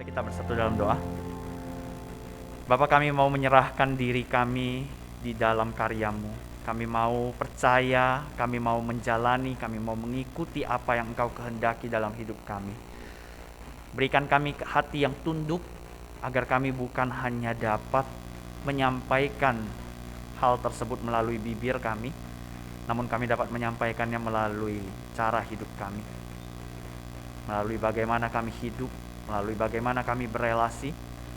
Mari kita bersatu dalam doa. Bapa, kami mau menyerahkan diri kami di dalam karya-Mu. Kami mau percaya, kami mau menjalani, kami mau mengikuti apa yang Engkau kehendaki dalam hidup kami. Berikan kami hati yang tunduk, agar kami bukan hanya dapat menyampaikan hal tersebut melalui bibir kami, namun kami dapat menyampaikannya melalui cara hidup kami. Melalui bagaimana kami hidup, melalui bagaimana kami berelasi,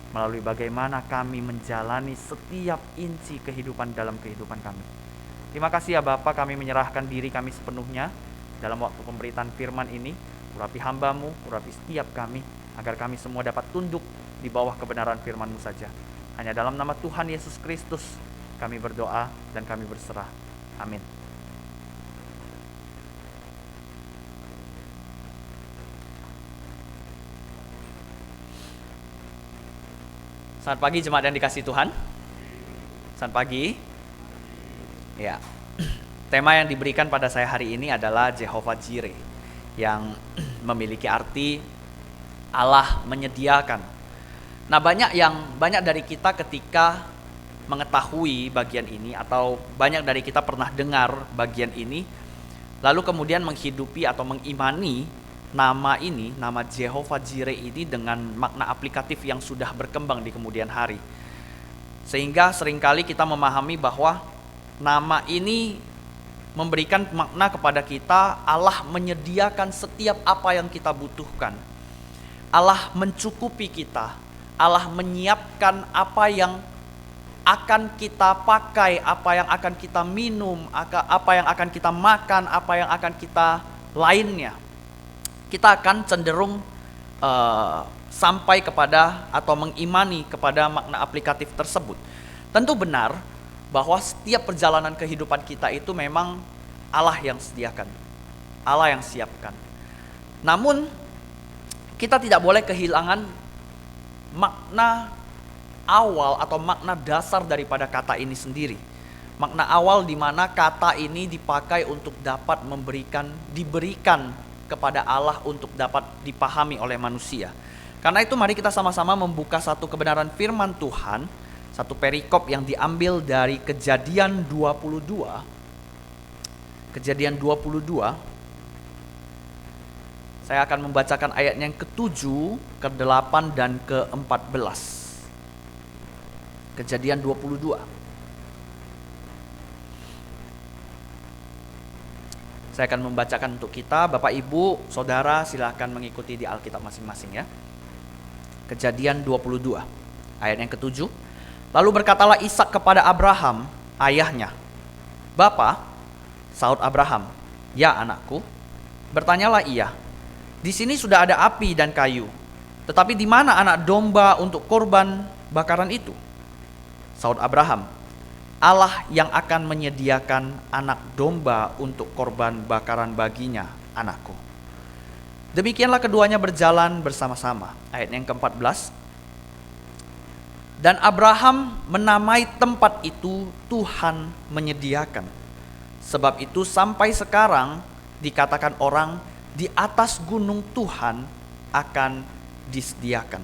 melalui bagaimana kami menjalani setiap inci kehidupan dalam kehidupan kami. Terima kasih ya Bapa, kami menyerahkan diri kami sepenuhnya dalam waktu pemberitaan firman ini. Urapi hamba-Mu, urapi setiap kami, agar kami semua dapat tunduk di bawah kebenaran firman-Mu saja. Hanya dalam nama Tuhan Yesus Kristus kami berdoa dan kami berserah. Amin. Selamat pagi jemaat yang dikasihi Tuhan. Selamat pagi. Ya. Tema yang diberikan pada saya hari ini adalah Jehovah Jireh, yang memiliki arti Allah menyediakan. Nah, banyak dari kita ketika mengetahui bagian ini, atau banyak dari kita pernah dengar bagian ini, lalu kemudian menghidupi atau mengimani nama ini, nama Jehovah Jireh ini dengan makna aplikatif yang sudah berkembang di kemudian hari. Sehingga seringkali kita memahami bahwa nama ini memberikan makna kepada kita, Allah menyediakan setiap apa yang kita butuhkan. Allah mencukupi kita, Allah menyiapkan apa yang akan kita pakai, apa yang akan kita minum, apa yang akan kita makan, apa yang akan kita lainnya. Kita akan cenderung sampai kepada atau mengimani kepada makna aplikatif tersebut. Tentu benar bahwa setiap perjalanan kehidupan kita itu memang Allah yang sediakan, Allah yang siapkan. Namun kita tidak boleh kehilangan makna awal atau makna dasar daripada kata ini sendiri. Makna awal di mana kata ini dipakai untuk dapat diberikan kepada Allah untuk dapat dipahami oleh manusia. Karena itu mari kita sama-sama membuka satu kebenaran firman Tuhan, satu perikop yang diambil dari Kejadian 22. Kejadian 22. Saya akan membacakan ayatnya yang ke-7, ke-8 dan ke-14. Kejadian 22. Saya akan membacakan untuk kita, Bapak Ibu, Saudara, silahkan mengikuti di Alkitab masing-masing ya. Kejadian 22, ayat yang ke-7. Lalu berkatalah Ishak kepada Abraham, ayahnya. Bapa, saut Abraham, ya anakku. Bertanyalah ia, di sini sudah ada api dan kayu, tetapi di mana anak domba untuk korban bakaran itu? Saut Abraham, Allah yang akan menyediakan anak domba untuk korban bakaran baginya, anakku. Demikianlah keduanya berjalan bersama-sama. Ayat yang ke-14. Dan Abraham menamai tempat itu Tuhan menyediakan. Sebab itu sampai sekarang dikatakan orang, di atas gunung Tuhan akan disediakan.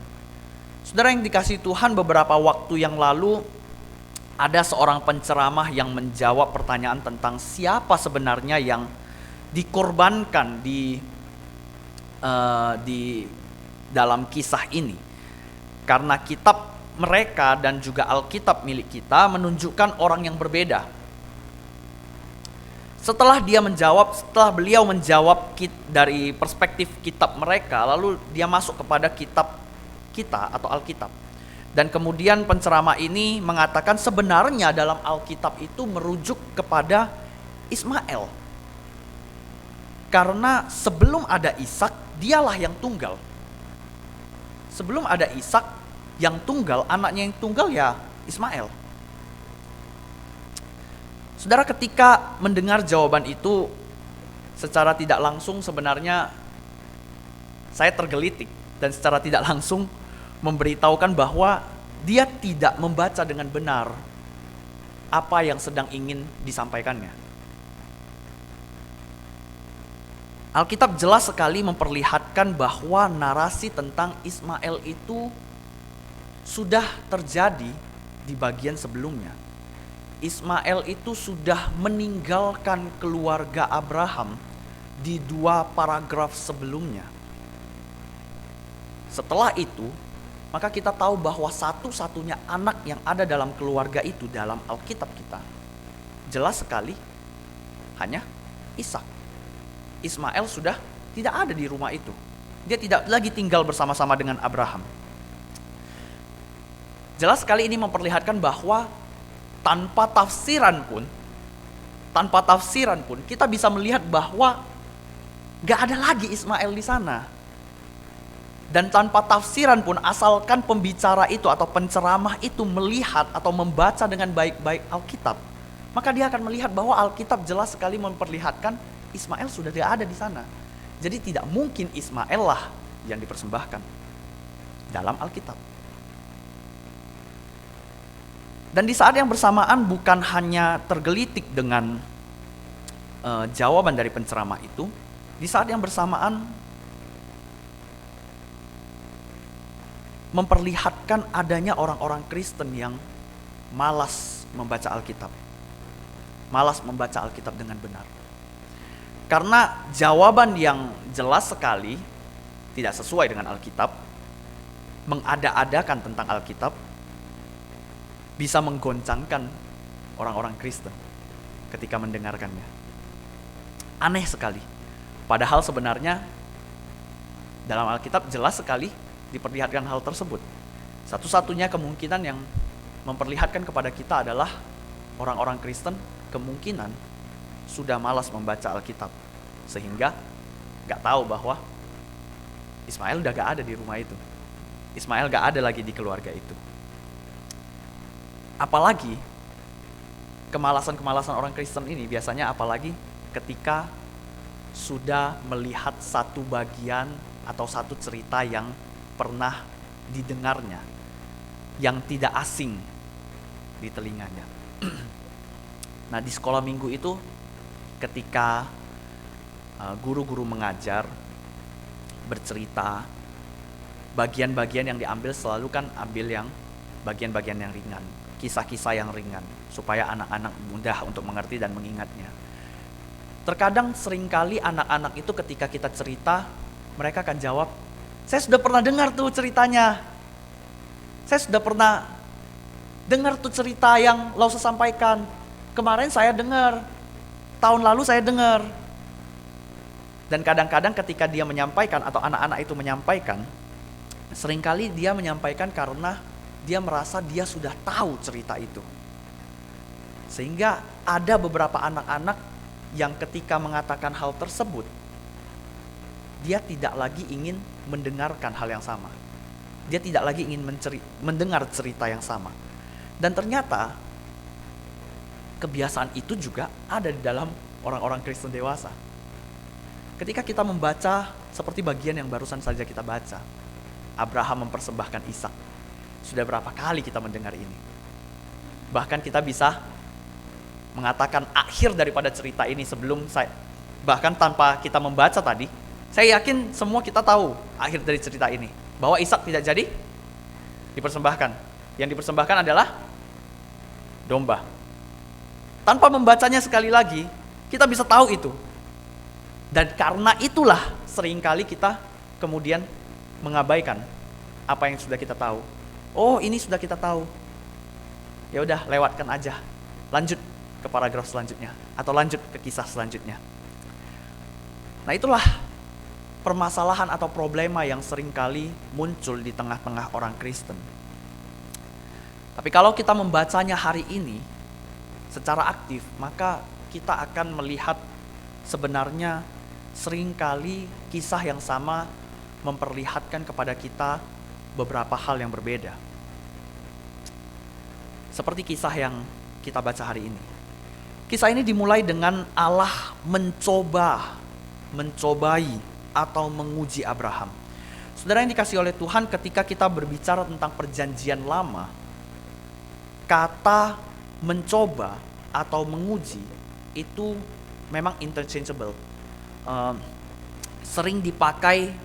Saudara yang dikasihi Tuhan, beberapa waktu yang lalu ada seorang penceramah yang menjawab pertanyaan tentang siapa sebenarnya yang dikorbankan di dalam kisah ini. Karena kitab mereka dan juga Alkitab milik kita menunjukkan orang yang berbeda. Setelah beliau menjawab dari perspektif kitab mereka, lalu dia masuk kepada kitab kita atau Alkitab. Dan kemudian penceramah ini mengatakan sebenarnya dalam Alkitab itu merujuk kepada Ismail. Karena sebelum ada Ishak, dialah yang tunggal. Sebelum ada Ishak yang tunggal, anaknya yang tunggal ya Ismail. Saudara, ketika mendengar jawaban itu secara tidak langsung sebenarnya saya tergelitik dan secara tidak langsung memberitahukan bahwa dia tidak membaca dengan benar apa yang sedang ingin disampaikannya. Alkitab jelas sekali memperlihatkan bahwa narasi tentang Ismail itu sudah terjadi di bagian sebelumnya. Ismail itu sudah meninggalkan keluarga Abraham di 2 paragraf sebelumnya. Setelah itu, maka kita tahu bahwa satu-satunya anak yang ada dalam keluarga itu dalam Alkitab kita, jelas sekali hanya Ishak. Ismail sudah tidak ada di rumah itu. Dia tidak lagi tinggal bersama-sama dengan Abraham. Jelas sekali ini memperlihatkan bahwa tanpa tafsiran pun kita bisa melihat bahwa gak ada lagi Ismail di sana. Dan tanpa tafsiran pun, asalkan pembicara itu atau penceramah itu melihat atau membaca dengan baik-baik Alkitab, maka dia akan melihat bahwa Alkitab jelas sekali memperlihatkan Ismail sudah tidak ada di sana. Jadi tidak mungkin Ismail lah yang dipersembahkan dalam Alkitab. Dan di saat yang bersamaan bukan hanya tergelitik dengan jawaban dari penceramah itu, di saat yang bersamaan memperlihatkan adanya orang-orang Kristen yang malas membaca Alkitab. Malas membaca Alkitab dengan benar. Karena jawaban yang jelas sekali tidak sesuai dengan Alkitab, mengada-adakan tentang Alkitab, bisa menggoncangkan orang-orang Kristen ketika mendengarkannya. Aneh sekali. Padahal sebenarnya dalam Alkitab jelas sekali diperlihatkan hal tersebut. Satu-satunya kemungkinan yang memperlihatkan kepada kita adalah orang-orang Kristen kemungkinan sudah malas membaca Alkitab, sehingga gak tahu bahwa Ismail udah gak ada di rumah itu. Ismail gak ada lagi di keluarga itu. Apalagi kemalasan-kemalasan orang Kristen ini biasanya apalagi ketika sudah melihat satu bagian atau satu cerita yang pernah didengarnya, yang tidak asing di telinganya. Nah, di sekolah minggu itu ketika guru-guru mengajar, bercerita, bagian-bagian yang diambil selalu kan ambil yang bagian-bagian yang ringan, kisah-kisah yang ringan, supaya anak-anak mudah untuk mengerti dan mengingatnya. Terkadang seringkali anak-anak itu ketika kita cerita, mereka akan jawab, saya sudah pernah dengar tuh ceritanya. Saya sudah pernah dengar tuh cerita yang Lausa sampaikan. Kemarin saya dengar, tahun lalu saya dengar. Dan kadang-kadang ketika dia menyampaikan atau anak-anak itu menyampaikan, seringkali dia menyampaikan karena dia merasa dia sudah tahu cerita itu. Sehingga ada beberapa anak-anak yang ketika mengatakan hal tersebut, dia tidak lagi ingin mendengarkan hal yang sama. Dia tidak lagi ingin mendengar cerita yang sama. Dan ternyata kebiasaan itu juga ada di dalam orang-orang Kristen dewasa. Ketika kita membaca seperti bagian yang barusan saja kita baca, Abraham mempersembahkan Ishak. Sudah berapa kali kita mendengar ini? Bahkan kita bisa mengatakan akhir daripada cerita ini sebelum bahkan tanpa kita membaca tadi, saya yakin semua kita tahu akhir dari cerita ini, bahwa Ishak tidak jadi dipersembahkan. Yang dipersembahkan adalah domba. Tanpa membacanya sekali lagi, kita bisa tahu itu. Dan karena itulah seringkali kita kemudian mengabaikan apa yang sudah kita tahu. Oh, ini sudah kita tahu. Ya udah, lewatkan aja. Lanjut ke paragraf selanjutnya atau lanjut ke kisah selanjutnya. Nah, itulah permasalahan atau problema yang seringkali muncul di tengah-tengah orang Kristen. Tapi kalau kita membacanya hari ini secara aktif, maka kita akan melihat sebenarnya seringkali kisah yang sama memperlihatkan kepada kita beberapa hal yang berbeda. Seperti kisah yang kita baca hari ini. Kisah ini dimulai dengan Allah mencobai atau menguji Abraham. Saudara yang dikasihi oleh Tuhan, ketika kita berbicara tentang perjanjian lama, kata mencoba atau menguji itu memang interchangeable. sering dipakai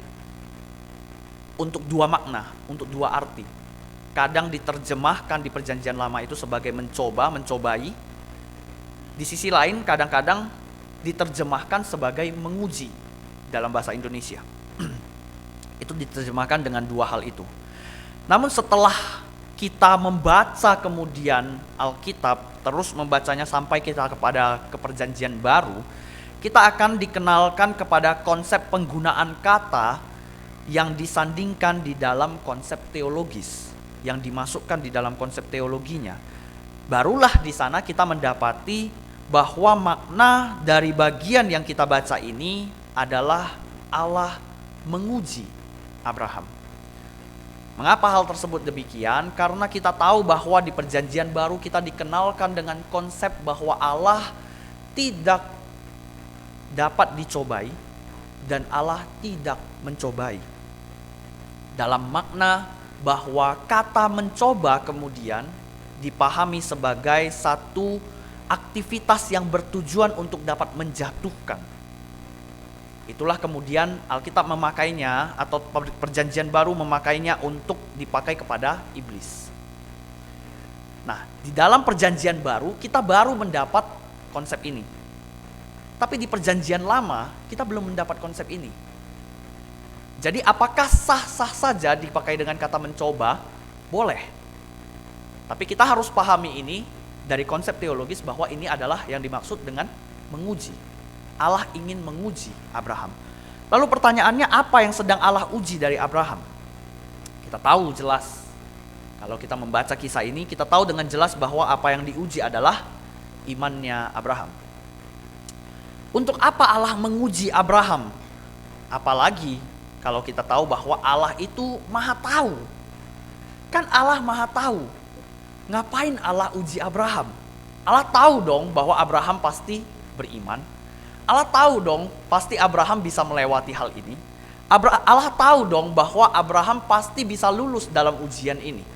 untuk dua makna, untuk dua arti. Kadang diterjemahkan di Perjanjian Lama itu sebagai mencoba, mencobai. Di sisi lain kadang-kadang diterjemahkan sebagai menguji dalam bahasa Indonesia. Itu diterjemahkan dengan dua hal itu. Namun setelah kita membaca kemudian Alkitab, terus membacanya sampai kita kepada Perjanjian Baru, kita akan dikenalkan kepada konsep penggunaan kata yang disandingkan di dalam konsep teologis, yang dimasukkan di dalam konsep teologinya. Barulah di sana kita mendapati bahwa makna dari bagian yang kita baca ini adalah Allah menguji Abraham. Mengapa hal tersebut demikian? Karena kita tahu bahwa di Perjanjian Baru kita dikenalkan dengan konsep bahwa Allah tidak dapat dicobai dan Allah tidak mencobai. Dalam makna bahwa kata mencoba kemudian dipahami sebagai satu aktivitas yang bertujuan untuk dapat menjatuhkan. Itulah kemudian Alkitab memakainya, atau Perjanjian Baru memakainya untuk dipakai kepada iblis. Nah, di dalam Perjanjian Baru kita baru mendapat konsep ini. Tapi di Perjanjian Lama kita belum mendapat konsep ini. Jadi apakah sah-sah saja dipakai dengan kata mencoba? Boleh. Tapi kita harus pahami ini dari konsep teologis bahwa ini adalah yang dimaksud dengan menguji. Allah ingin menguji Abraham. Lalu pertanyaannya, apa yang sedang Allah uji dari Abraham? Kita tahu jelas. Kalau kita membaca kisah ini, kita tahu dengan jelas bahwa apa yang diuji adalah imannya Abraham. Untuk apa Allah menguji Abraham? Apalagi kalau kita tahu bahwa Allah itu Maha Tahu. Kan Allah Maha Tahu. Ngapain Allah uji Abraham? Allah tahu dong bahwa Abraham pasti beriman. Allah tahu dong pasti Abraham bisa melewati hal ini. Allah tahu dong bahwa Abraham pasti bisa lulus dalam ujian ini.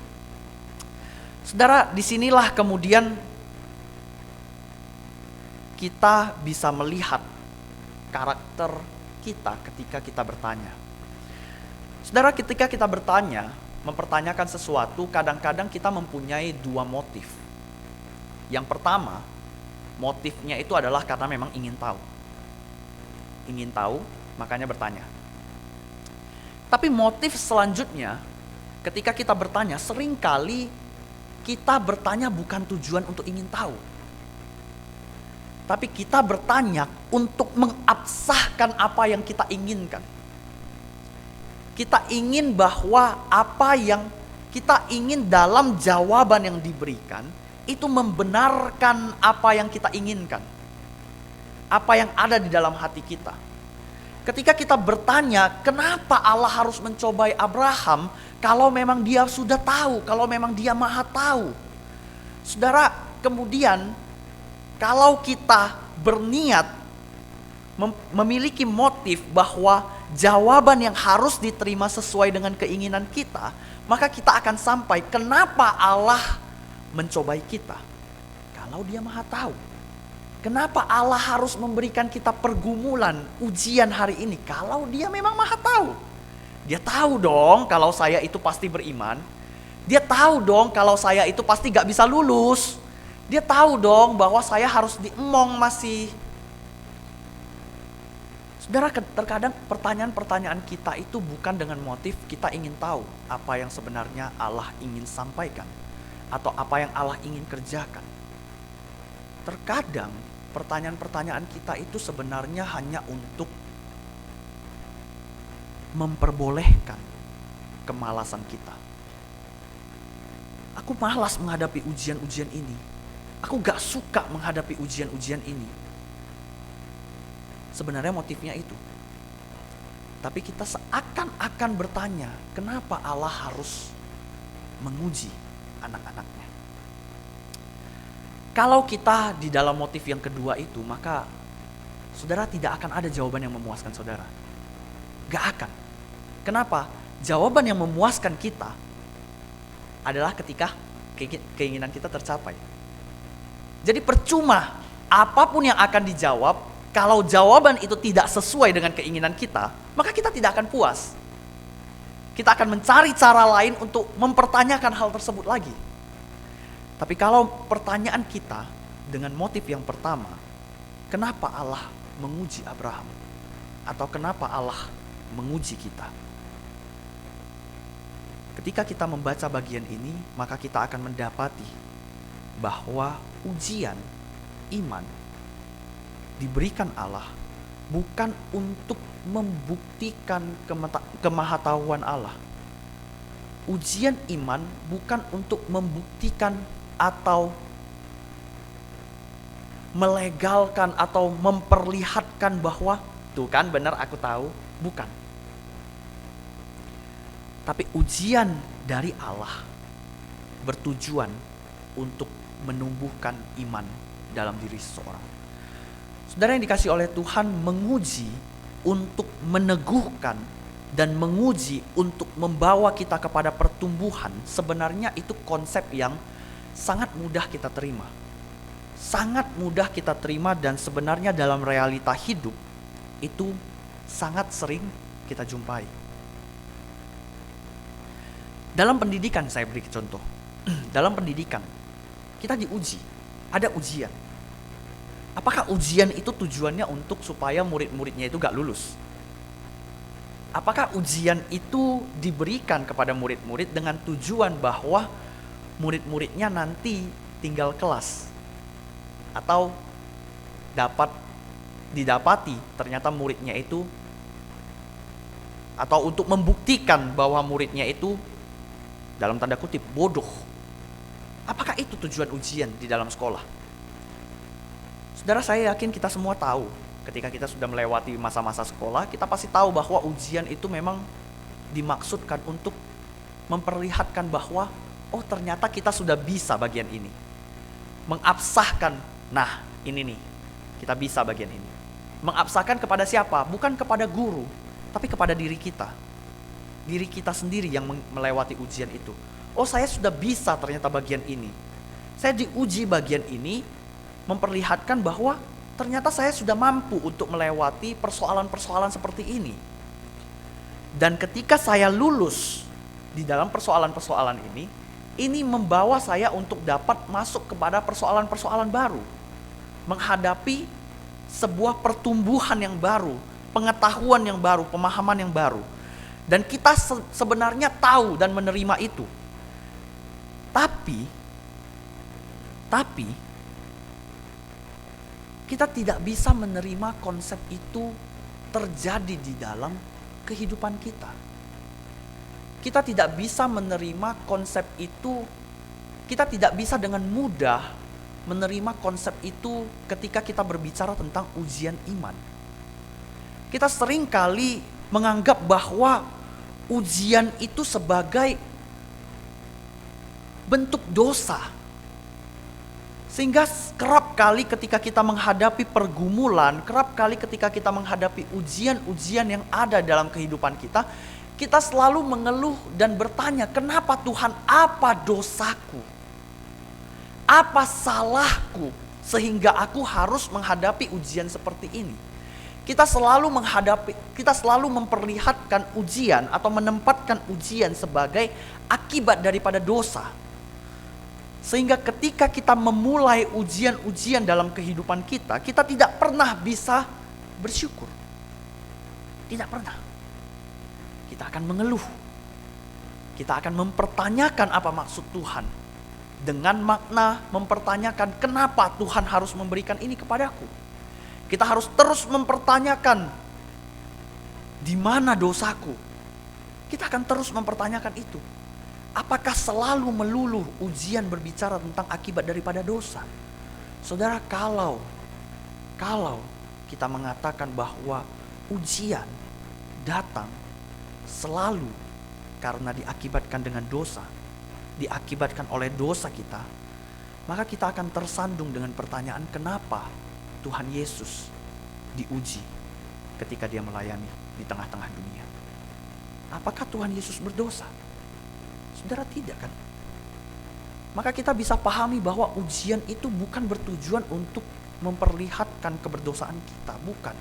Saudara, disinilah kemudian kita bisa melihat karakter kita ketika kita bertanya. Saudara, ketika kita bertanya, mempertanyakan sesuatu, kadang-kadang kita mempunyai dua motif. Yang pertama, motifnya itu adalah karena memang ingin tahu. Ingin tahu, makanya bertanya. Tapi motif selanjutnya, ketika kita bertanya, seringkali kita bertanya bukan tujuan untuk ingin tahu. Tapi kita bertanya untuk mengabsahkan apa yang kita inginkan. Kita ingin bahwa apa yang kita ingin dalam jawaban yang diberikan itu membenarkan apa yang kita inginkan. Apa yang ada di dalam hati kita. Ketika kita bertanya, kenapa Allah harus mencobai Abraham kalau memang dia sudah tahu, kalau memang dia Maha Tahu. Saudara, kemudian kalau kita berniat memiliki motif bahwa jawaban yang harus diterima sesuai dengan keinginan kita, maka kita akan sampai kenapa Allah mencobai kita kalau dia Maha Tahu. Kenapa Allah harus memberikan kita pergumulan, ujian hari ini kalau dia memang Maha Tahu? Dia tahu dong kalau saya itu pasti beriman. Dia tahu dong kalau saya itu pasti gak bisa lulus. Dia tahu dong bahwa saya harus diemong masih. Saudara, terkadang pertanyaan-pertanyaan kita itu bukan dengan motif kita ingin tahu apa yang sebenarnya Allah ingin sampaikan atau apa yang Allah ingin kerjakan. Terkadang pertanyaan-pertanyaan kita itu sebenarnya hanya untuk memperbolehkan kemalasan kita. Aku malas menghadapi ujian-ujian ini. Aku gak suka menghadapi ujian-ujian ini. Sebenarnya motifnya itu. Tapi kita seakan-akan bertanya, kenapa Allah harus menguji anak-anaknya? Kalau kita di dalam motif yang kedua itu, maka saudara tidak akan ada jawaban yang memuaskan saudara. Gak akan. Kenapa? Jawaban yang memuaskan kita adalah ketika keinginan kita tercapai. Jadi percuma apapun yang akan dijawab Kalau jawaban itu tidak sesuai dengan keinginan kita, maka kita tidak akan puas. Kita akan mencari cara lain untuk mempertanyakan hal tersebut lagi. Tapi kalau pertanyaan kita dengan motif yang pertama, kenapa Allah menguji Abraham? Atau kenapa Allah menguji kita? Ketika kita membaca bagian ini, maka kita akan mendapati bahwa ujian iman diberikan Allah bukan untuk membuktikan kemahatauan Allah. Ujian iman bukan untuk membuktikan atau melegalkan atau memperlihatkan bahwa tuh kan benar aku tahu, bukan. Tapi ujian dari Allah bertujuan untuk menumbuhkan iman dalam diri seseorang. Saudara yang dikasih oleh Tuhan, menguji untuk meneguhkan dan menguji untuk membawa kita kepada pertumbuhan, sebenarnya itu konsep yang sangat mudah kita terima. Sangat mudah kita terima, dan sebenarnya dalam realita hidup itu sangat sering kita jumpai. Dalam pendidikan, saya beri contoh. Dalam pendidikan kita diuji, ada ujian. Apakah ujian itu tujuannya untuk supaya murid-muridnya itu gak lulus? Apakah ujian itu diberikan kepada murid-murid dengan tujuan bahwa murid-muridnya nanti tinggal kelas? Atau didapati ternyata muridnya itu, atau untuk membuktikan bahwa muridnya itu dalam tanda kutip bodoh? Apakah itu tujuan ujian di dalam sekolah? Saudara, saya yakin kita semua tahu, ketika kita sudah melewati masa-masa sekolah, kita pasti tahu bahwa ujian itu memang dimaksudkan untuk memperlihatkan bahwa oh ternyata kita sudah bisa bagian ini. Mengabsahkan, nah ini nih, kita bisa bagian ini. Mengabsahkan kepada siapa? Bukan kepada guru, tapi kepada diri kita. Diri kita sendiri yang melewati ujian itu. Oh, saya sudah bisa ternyata bagian ini. Saya diuji bagian ini, memperlihatkan bahwa ternyata saya sudah mampu untuk melewati persoalan-persoalan seperti ini. Dan ketika saya lulus di dalam persoalan-persoalan ini membawa saya untuk dapat masuk kepada persoalan-persoalan baru. Menghadapi sebuah pertumbuhan yang baru, pengetahuan yang baru, pemahaman yang baru. Dan kita sebenarnya tahu dan menerima itu. Tapi kita tidak bisa menerima konsep itu terjadi di dalam kehidupan kita. Kita tidak bisa menerima konsep itu, kita tidak bisa dengan mudah menerima konsep itu ketika kita berbicara tentang ujian iman. Kita sering kali menganggap bahwa ujian itu sebagai bentuk dosa. Sehingga kerap kali ketika kita menghadapi pergumulan, kerap kali ketika kita menghadapi ujian-ujian yang ada dalam kehidupan kita, kita selalu mengeluh dan bertanya, kenapa Tuhan, apa dosaku? Apa salahku sehingga aku harus menghadapi ujian seperti ini? Kita selalu memperlihatkan ujian atau menempatkan ujian sebagai akibat daripada dosa. Sehingga ketika kita memulai ujian-ujian dalam kehidupan kita, kita tidak pernah bisa bersyukur. Tidak pernah. Kita akan mengeluh. Kita akan mempertanyakan apa maksud Tuhan. Dengan makna mempertanyakan kenapa Tuhan harus memberikan ini kepadaku. Kita harus terus mempertanyakan di mana dosaku. Kita akan terus mempertanyakan itu. Apakah selalu melulu ujian berbicara tentang akibat daripada dosa? Saudara, kalau kita mengatakan bahwa ujian datang selalu karena diakibatkan dengan dosa, diakibatkan oleh dosa kita, maka kita akan tersandung dengan pertanyaan, kenapa Tuhan Yesus diuji ketika dia melayani di tengah-tengah dunia? Apakah Tuhan Yesus berdosa? Saudara, tidak kan? Maka kita bisa pahami bahwa ujian itu bukan bertujuan untuk memperlihatkan keberdosaan kita, bukan.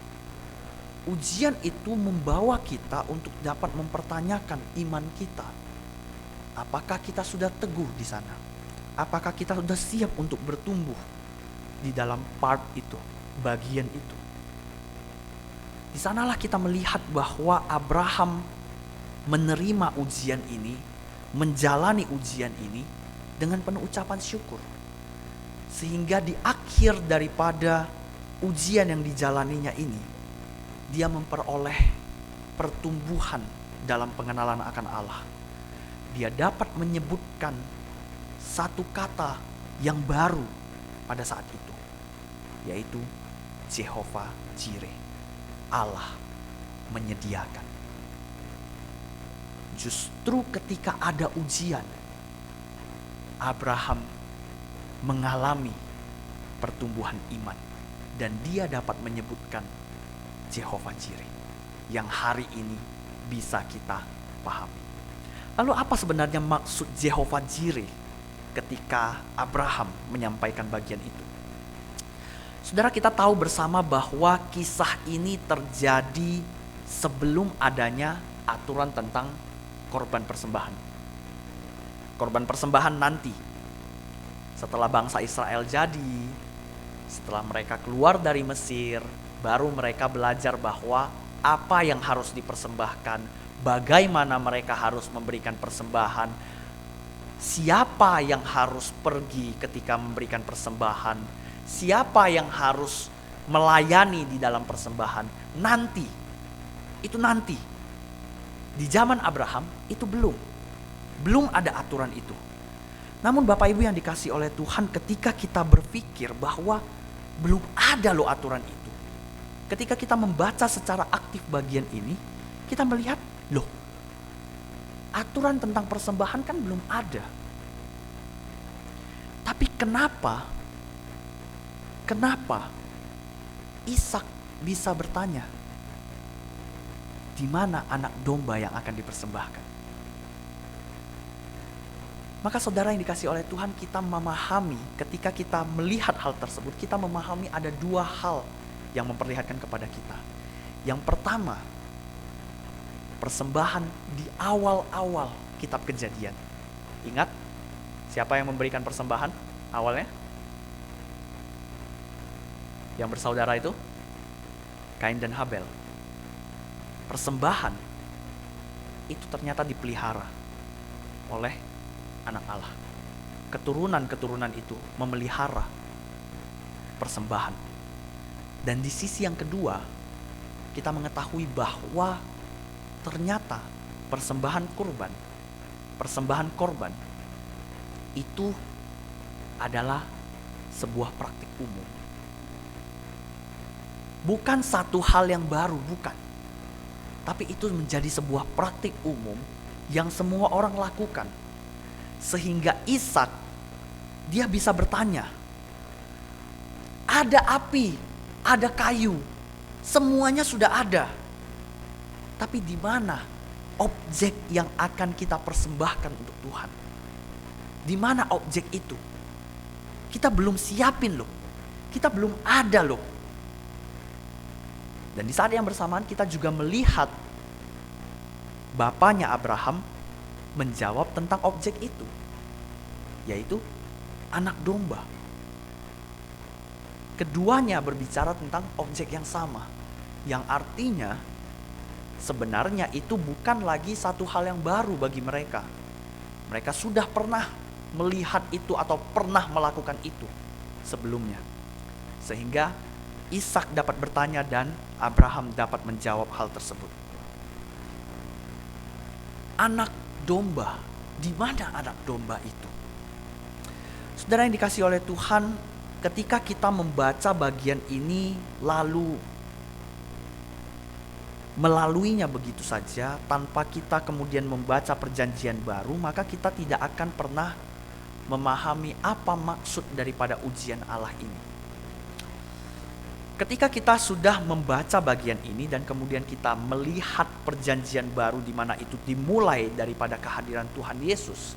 Ujian itu membawa kita untuk dapat mempertanyakan iman kita. Apakah kita sudah teguh di sana? Apakah kita sudah siap untuk bertumbuh di dalam part itu, bagian itu? Di sanalah kita melihat bahwa Abraham menerima ujian ini, menjalani ujian ini dengan penuh ucapan syukur. Sehingga di akhir daripada ujian yang dijalaninya ini, dia memperoleh pertumbuhan dalam pengenalan akan Allah. Dia dapat menyebutkan satu kata yang baru pada saat itu, yaitu Jehovah Jireh, Allah menyediakan. Justru ketika ada ujian, Abraham mengalami pertumbuhan iman dan dia dapat menyebutkan Jehovah Jireh yang hari ini bisa kita pahami. Lalu apa sebenarnya maksud Jehovah Jireh ketika Abraham menyampaikan bagian itu? Saudara, kita tahu bersama bahwa kisah ini terjadi sebelum adanya aturan tentang korban persembahan. Korban persembahan nanti, setelah bangsa Israel jadi, setelah mereka keluar dari Mesir, baru mereka belajar bahwa apa yang harus dipersembahkan, bagaimana mereka harus memberikan persembahan, siapa yang harus pergi ketika memberikan persembahan, siapa yang harus melayani di dalam persembahan. Nanti, itu nanti. Di zaman Abraham itu belum ada aturan itu. Namun Bapak Ibu yang dikasihi oleh Tuhan, ketika kita berpikir bahwa belum ada loh aturan itu, ketika kita membaca secara aktif bagian ini, kita melihat loh, aturan tentang persembahan kan belum ada. Tapi kenapa Ishak bisa bertanya, di mana anak domba yang akan dipersembahkan? Maka saudara yang dikasihi oleh Tuhan, kita memahami, ketika kita melihat hal tersebut, kita memahami ada dua hal yang memperlihatkan kepada kita. Yang pertama, persembahan di awal-awal kitab Kejadian. Ingat, siapa yang memberikan persembahan awalnya? Yang bersaudara itu Kain dan Habel. Persembahan itu ternyata dipelihara oleh anak Allah. Keturunan-keturunan itu memelihara persembahan. Dan di sisi yang kedua, kita mengetahui bahwa ternyata persembahan korban itu adalah sebuah praktik umum. Bukan satu hal yang baru, bukan. Tapi itu menjadi sebuah praktik umum yang semua orang lakukan. Sehingga Ishak, dia bisa bertanya, ada api, ada kayu, semuanya sudah ada. Tapi di mana objek yang akan kita persembahkan untuk Tuhan? Di mana objek itu? Kita belum siapin loh. Kita belum ada loh. Dan di saat yang bersamaan kita juga melihat bapaknya Abraham menjawab tentang objek itu, yaitu anak domba. Keduanya berbicara tentang objek yang sama, yang artinya sebenarnya itu bukan lagi satu hal yang baru bagi mereka. Mereka sudah pernah melihat itu atau pernah melakukan itu sebelumnya. Sehingga Ishak dapat bertanya dan Abraham dapat menjawab hal tersebut. Anak domba, di mana anak domba itu? Saudara yang dikasihi oleh Tuhan, ketika kita membaca bagian ini lalu melaluinya begitu saja tanpa kita kemudian membaca perjanjian baru, maka kita tidak akan pernah memahami apa maksud daripada ujian Allah ini. Ketika kita sudah membaca bagian ini dan kemudian kita melihat perjanjian baru di mana itu dimulai daripada kehadiran Tuhan Yesus,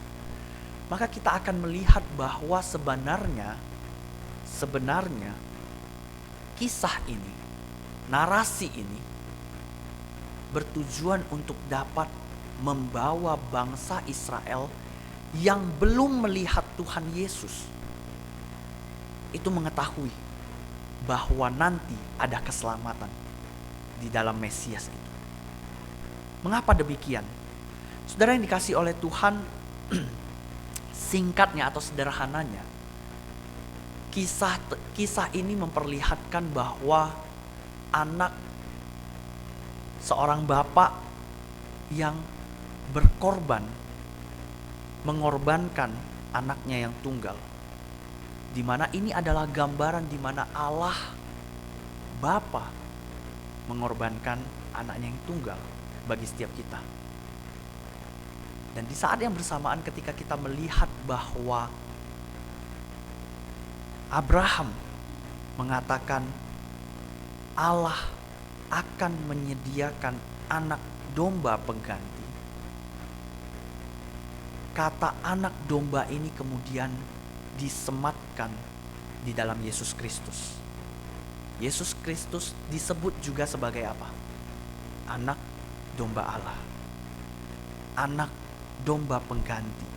maka kita akan melihat bahwa sebenarnya kisah ini, narasi ini bertujuan untuk dapat membawa bangsa Israel yang belum melihat Tuhan Yesus itu mengetahui bahwa nanti ada keselamatan di dalam Mesias itu. Mengapa demikian? Saudara yang dikasih oleh Tuhan, singkatnya atau sederhananya, kisah ini memperlihatkan bahwa anak seorang bapak yang berkorban, mengorbankan anaknya yang tunggal, di mana ini adalah gambaran di mana Allah Bapa mengorbankan anaknya yang tunggal bagi setiap kita. Dan di saat yang bersamaan ketika kita melihat bahwa Abraham mengatakan Allah akan menyediakan anak domba pengganti, kata anak domba ini kemudian disematkan di dalam Yesus Kristus. Yesus Kristus disebut juga sebagai apa? Anak domba Allah, anak domba pengganti,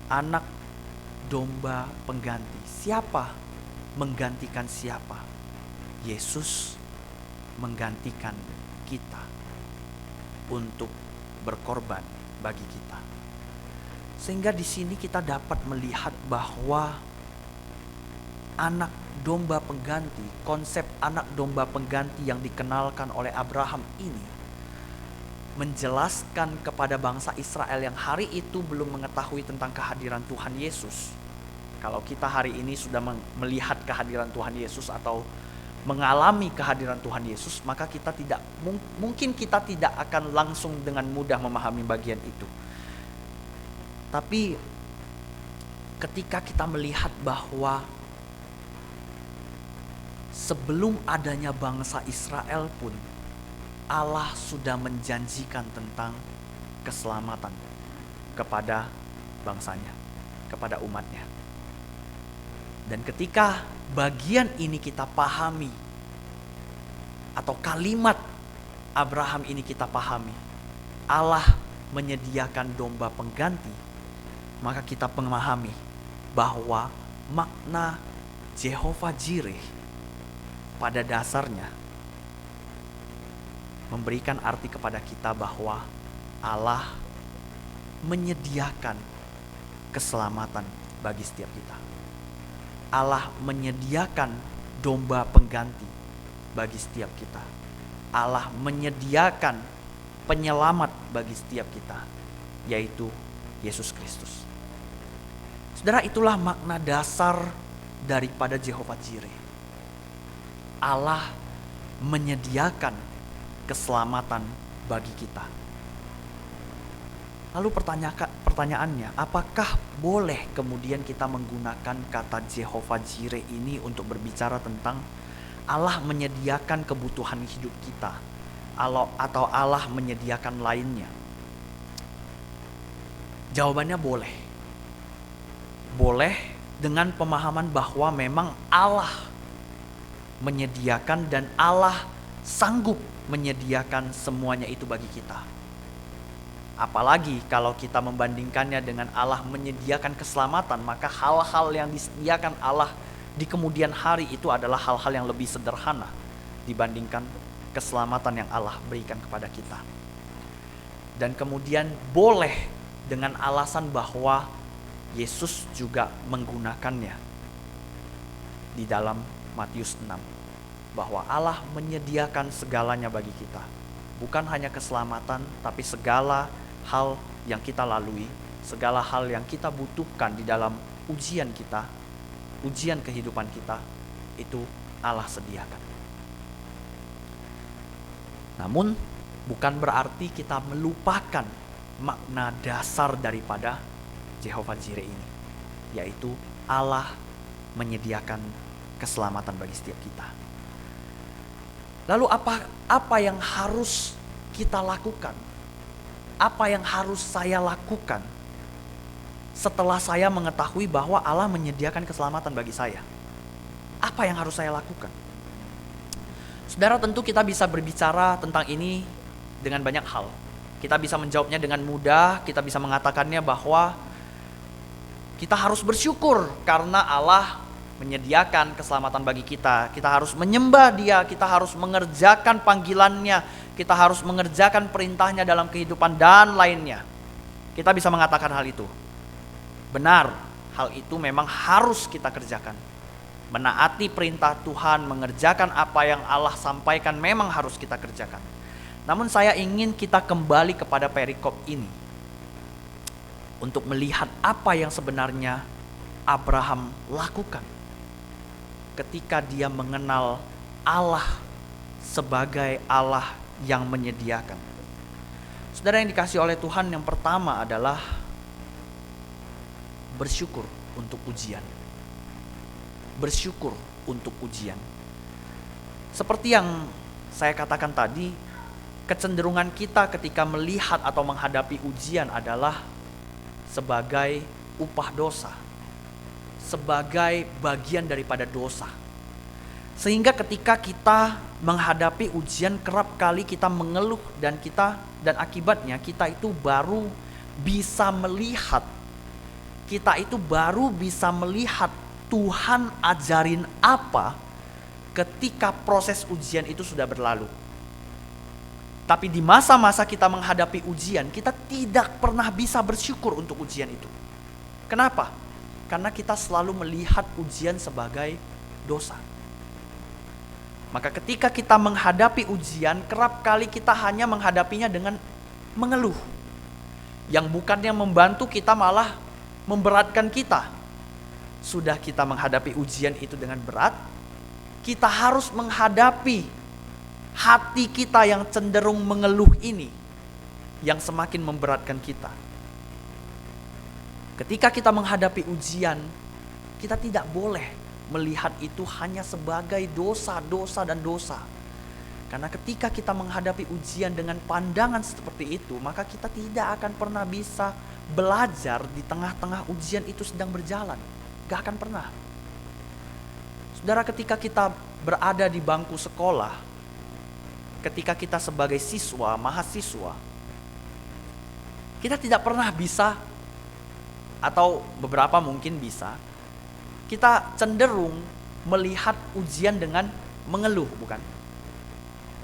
anak domba pengganti. Siapa menggantikan siapa? Yesus menggantikan kita untuk berkorban bagi kita. Sehingga di sini kita dapat melihat bahwa anak domba pengganti, konsep anak domba pengganti yang dikenalkan oleh Abraham ini menjelaskan kepada bangsa Israel yang hari itu belum mengetahui tentang kehadiran Tuhan Yesus. Kalau kita hari ini sudah melihat kehadiran Tuhan Yesus atau mengalami kehadiran Tuhan Yesus, maka kita tidak mungkin kita tidak akan langsung dengan mudah memahami bagian itu. Tapi ketika kita melihat bahwa sebelum adanya bangsa Israel pun Allah sudah menjanjikan tentang keselamatan kepada bangsanya, kepada umatnya. Dan ketika bagian ini kita pahami, atau kalimat Abraham ini kita pahami, Allah menyediakan domba pengganti, maka kita memahami bahwa makna Jehovah Jireh pada dasarnya memberikan arti kepada kita bahwa Allah menyediakan keselamatan bagi setiap kita. Allah menyediakan domba pengganti bagi setiap kita. Allah menyediakan penyelamat bagi setiap kita, yaitu Yesus Kristus. Saudara, itulah makna dasar daripada Jehovah Jireh. Allah menyediakan keselamatan bagi kita. Lalu pertanyaannya, apakah boleh kemudian kita menggunakan kata Jehovah Jireh ini untuk berbicara tentang Allah menyediakan kebutuhan hidup kita, atau Allah menyediakan lainnya? Jawabannya boleh. Boleh dengan pemahaman bahwa memang Allah menyediakan dan Allah sanggup menyediakan semuanya itu bagi kita. Apalagi kalau kita membandingkannya dengan Allah menyediakan keselamatan, maka hal-hal yang disediakan Allah di kemudian hari itu adalah hal-hal yang lebih sederhana dibandingkan keselamatan yang Allah berikan kepada kita. Dan kemudian boleh dengan alasan bahwa Yesus juga menggunakannya di dalam Matius 6, bahwa Allah menyediakan segalanya bagi kita. Bukan hanya keselamatan, tapi segala hal yang kita lalui, segala hal yang kita butuhkan di dalam ujian kita, ujian kehidupan kita, itu Allah sediakan. Namun bukan berarti kita melupakan makna dasar daripada Jehovah Jireh ini, yaitu Allah menyediakan keselamatan bagi setiap kita. Lalu apa yang harus kita lakukan? Apa yang harus saya lakukan setelah saya mengetahui bahwa Allah menyediakan keselamatan bagi saya? Apa yang harus saya lakukan? Saudara, tentu kita bisa berbicara tentang ini dengan banyak hal. Kita bisa menjawabnya dengan mudah, kita bisa mengatakannya bahwa kita harus bersyukur karena Allah menyediakan keselamatan bagi kita. Kita harus menyembah Dia, kita harus mengerjakan panggilannya, kita harus mengerjakan perintahnya dalam kehidupan dan lainnya. Kita bisa mengatakan hal itu. Benar, hal itu memang harus kita kerjakan. Menaati perintah Tuhan, mengerjakan apa yang Allah sampaikan memang harus kita kerjakan. Namun saya ingin kita kembali kepada perikop ini untuk melihat apa yang sebenarnya Abraham lakukan ketika dia mengenal Allah sebagai Allah yang menyediakan. Saudara yang dikasihi oleh Tuhan, yang pertama adalah bersyukur untuk ujian. Bersyukur untuk ujian. Seperti yang saya katakan tadi, kecenderungan kita ketika melihat atau menghadapi ujian adalah sebagai upah dosa, sebagai bagian daripada dosa. Sehingga ketika kita menghadapi ujian, kerap kali kita mengeluh dan akibatnya kita itu baru bisa melihat Tuhan ajarin apa ketika proses ujian itu sudah berlalu. Tapi di masa-masa kita menghadapi ujian, kita tidak pernah bisa bersyukur untuk ujian itu. Kenapa? Karena kita selalu melihat ujian sebagai dosa. Maka ketika kita menghadapi ujian, kerap kali kita hanya menghadapinya dengan mengeluh. Yang bukannya membantu, kita malah memberatkan kita. Sudah kita menghadapi ujian itu dengan berat, kita harus menghadapi hati kita yang cenderung mengeluh ini, yang semakin memberatkan kita. Ketika kita menghadapi ujian, kita tidak boleh melihat itu hanya sebagai dosa dan dosa. Karena ketika kita menghadapi ujian dengan pandangan seperti itu, maka kita tidak akan pernah bisa belajar di tengah-tengah ujian itu sedang berjalan. Gak akan pernah. Saudara, ketika kita berada di bangku sekolah, ketika kita sebagai siswa, mahasiswa, kita tidak pernah bisa, atau beberapa mungkin bisa, kita cenderung melihat ujian dengan mengeluh, bukan?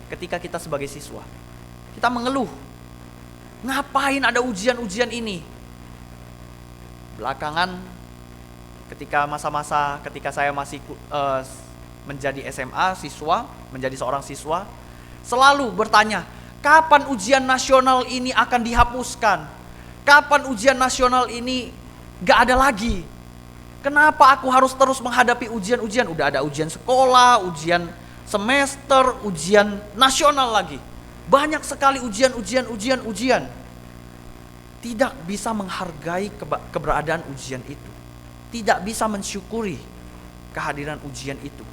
Ketika kita sebagai siswa, kita mengeluh, ngapain ada ujian-ujian ini? Belakangan, ketika saya masih menjadi SMA, menjadi seorang siswa, selalu bertanya, kapan ujian nasional ini akan dihapuskan? Kapan ujian nasional ini gak ada lagi? Kenapa aku harus terus menghadapi ujian-ujian? Udah ada ujian sekolah, ujian semester, ujian nasional lagi. Banyak sekali ujian. Tidak bisa menghargai keberadaan ujian itu. Tidak bisa mensyukuri kehadiran ujian itu.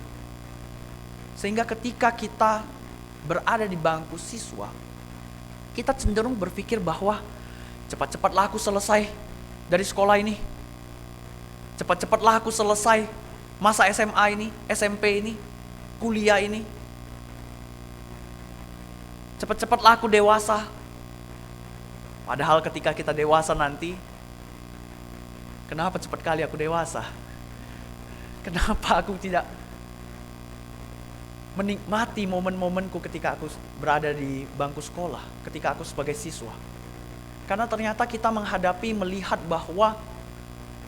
Sehingga ketika kita berada di bangku siswa, kita cenderung berpikir bahwa cepat-cepatlah aku selesai dari sekolah ini. Cepat-cepatlah aku selesai masa SMA ini, SMP ini, kuliah ini. Cepat-cepatlah aku dewasa. Padahal ketika kita dewasa nanti, kenapa cepat kali aku dewasa? Kenapa aku tidak menikmati momen-momenku ketika aku berada di bangku sekolah, ketika aku sebagai siswa? Karena ternyata kita melihat bahwa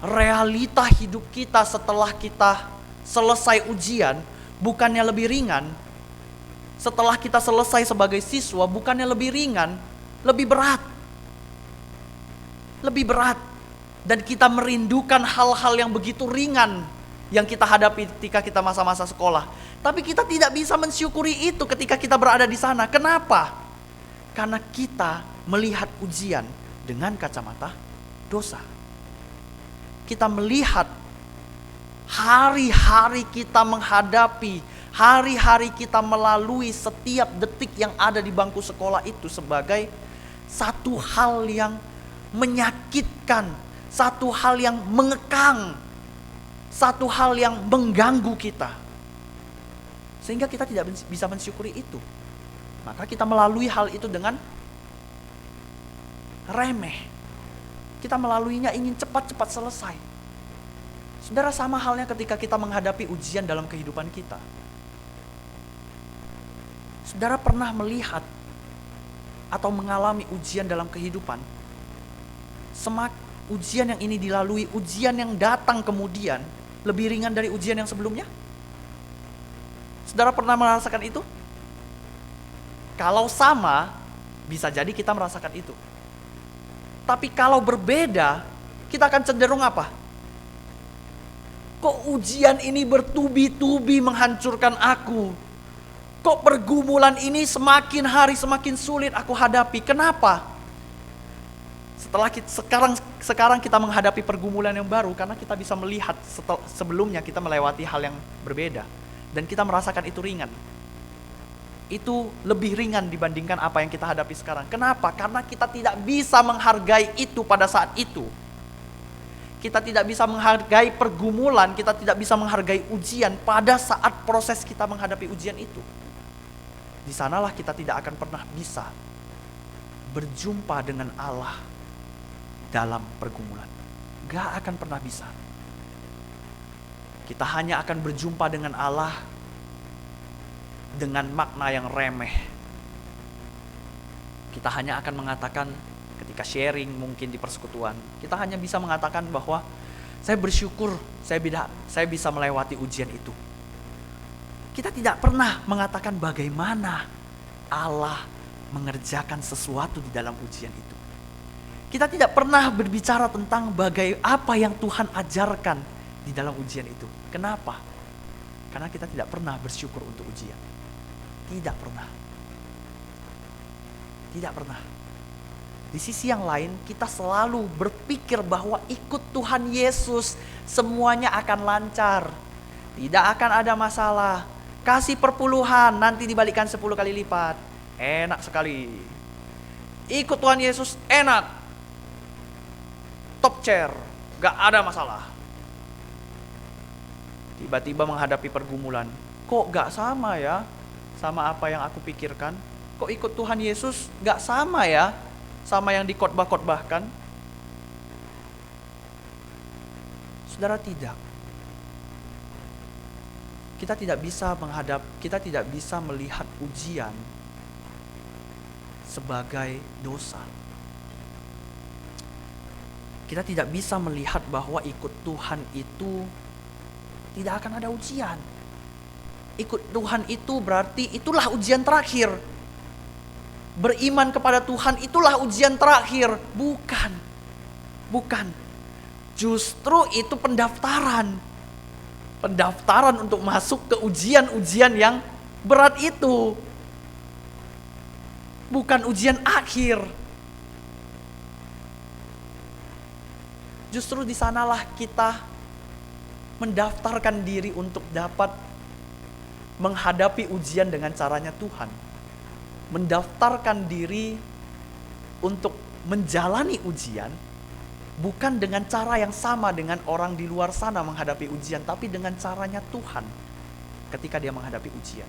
realita hidup kita setelah kita selesai ujian bukannya lebih ringan. Setelah kita selesai sebagai siswa bukannya lebih ringan, lebih berat. Lebih berat. Dan kita merindukan hal-hal yang begitu ringan yang kita hadapi ketika kita masa-masa sekolah. Tapi kita tidak bisa mensyukuri itu ketika kita berada di sana. Kenapa? Karena kita melihat ujian dengan kacamata dosa. Kita melihat hari-hari kita menghadapi, hari-hari kita melalui setiap detik yang ada di bangku sekolah itu sebagai satu hal yang menyakitkan, satu hal yang mengekang, satu hal yang mengganggu kita. Sehingga kita tidak bisa mensyukuri itu. Maka kita melalui hal itu dengan remeh. Kita melaluinya ingin cepat-cepat selesai. Saudara, sama halnya ketika kita menghadapi ujian dalam kehidupan kita. Saudara pernah melihat atau mengalami ujian dalam kehidupan? Ujian yang ini dilalui, ujian yang datang kemudian lebih ringan dari ujian yang sebelumnya? Saudara pernah merasakan itu? Kalau sama, bisa jadi kita merasakan itu. Tapi kalau berbeda, kita akan cenderung apa? Kok ujian ini bertubi-tubi menghancurkan aku? Kok pergumulan ini semakin hari semakin sulit aku hadapi? Kenapa? Sekarang kita menghadapi pergumulan yang baru karena kita bisa melihat sebelumnya kita melewati hal yang berbeda dan kita merasakan itu ringan. Itu lebih ringan dibandingkan apa yang kita hadapi sekarang. Kenapa? Karena kita tidak bisa menghargai itu pada saat itu. Kita tidak bisa menghargai pergumulan, kita tidak bisa menghargai ujian pada saat proses kita menghadapi ujian itu. Di sanalah kita tidak akan pernah bisa berjumpa dengan Allah dalam pergumulan. Gak akan pernah bisa. Kita hanya akan berjumpa dengan Allah dengan makna yang remeh. Kita hanya akan mengatakan ketika sharing mungkin di persekutuan, kita hanya bisa mengatakan bahwa saya bersyukur saya bisa melewati ujian itu. Kita tidak pernah mengatakan bagaimana Allah mengerjakan sesuatu di dalam ujian itu. Kita tidak pernah berbicara tentang apa yang Tuhan ajarkan di dalam ujian itu. Kenapa? Karena kita tidak pernah bersyukur untuk ujian. Tidak pernah. Tidak pernah. Di sisi yang lain, kita selalu berpikir bahwa ikut Tuhan Yesus semuanya akan lancar. Tidak akan ada masalah. Kasih perpuluhan, nanti dibalikkan 10 kali lipat. Enak sekali. Ikut Tuhan Yesus enak. Top chair, gak ada masalah. Tiba-tiba menghadapi pergumulan. Kok gak sama ya sama apa yang aku pikirkan? Kok ikut Tuhan Yesus gak sama ya sama yang dikhotbah-khotbahkan? Saudara, tidak. Kita tidak bisa melihat ujian sebagai dosa. Kita tidak bisa melihat bahwa ikut Tuhan itu tidak akan ada ujian. Ikut Tuhan itu berarti itulah ujian terakhir. Beriman kepada Tuhan itulah ujian terakhir. Bukan. Justru itu pendaftaran. Pendaftaran untuk masuk ke ujian-ujian yang berat itu. Bukan ujian akhir. Justru di sanalah kita mendaftarkan diri untuk dapat menghadapi ujian dengan caranya Tuhan. Mendaftarkan diri untuk menjalani ujian bukan dengan cara yang sama dengan orang di luar sana menghadapi ujian, tapi dengan caranya Tuhan ketika dia menghadapi ujian.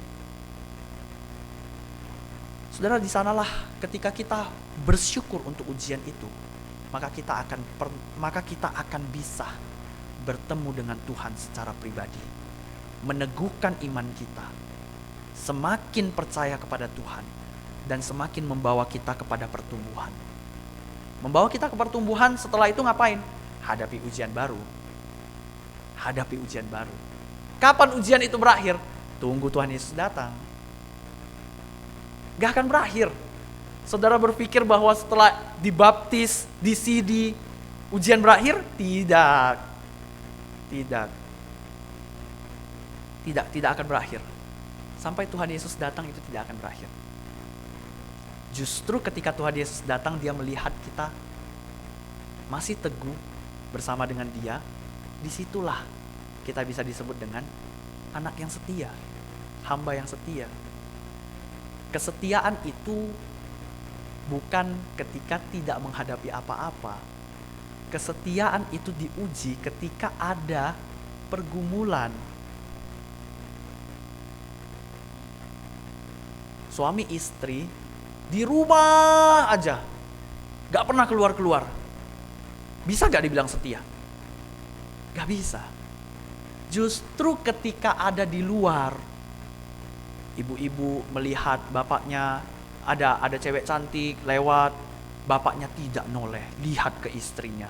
Saudara, di sanalah ketika kita bersyukur untuk ujian itu, maka kita akan bisa bertemu dengan Tuhan secara pribadi, meneguhkan iman kita, semakin percaya kepada Tuhan, dan semakin membawa kita kepada pertumbuhan. Membawa kita ke pertumbuhan, setelah itu ngapain? Hadapi ujian baru. Kapan ujian itu berakhir? Tunggu Tuhan Yesus datang. Gak akan berakhir. Saudara berpikir bahwa setelah dibaptis, disidi, ujian berakhir? Tidak akan berakhir. Sampai Tuhan Yesus datang itu tidak akan berakhir. Justru ketika Tuhan Yesus datang, dia melihat kita masih teguh bersama dengan dia. Disitulah kita bisa disebut dengan anak yang setia, hamba yang setia. Kesetiaan itu bukan ketika tidak menghadapi apa-apa. Kesetiaan itu diuji ketika ada pergumulan. suami istri di rumah aja, gak pernah keluar-keluar, bisa gak dibilang setia? Gak bisa. Justru ketika ada di luar, ibu-ibu melihat bapaknya, ada cewek cantik lewat, bapaknya tidak noleh, lihat ke istrinya.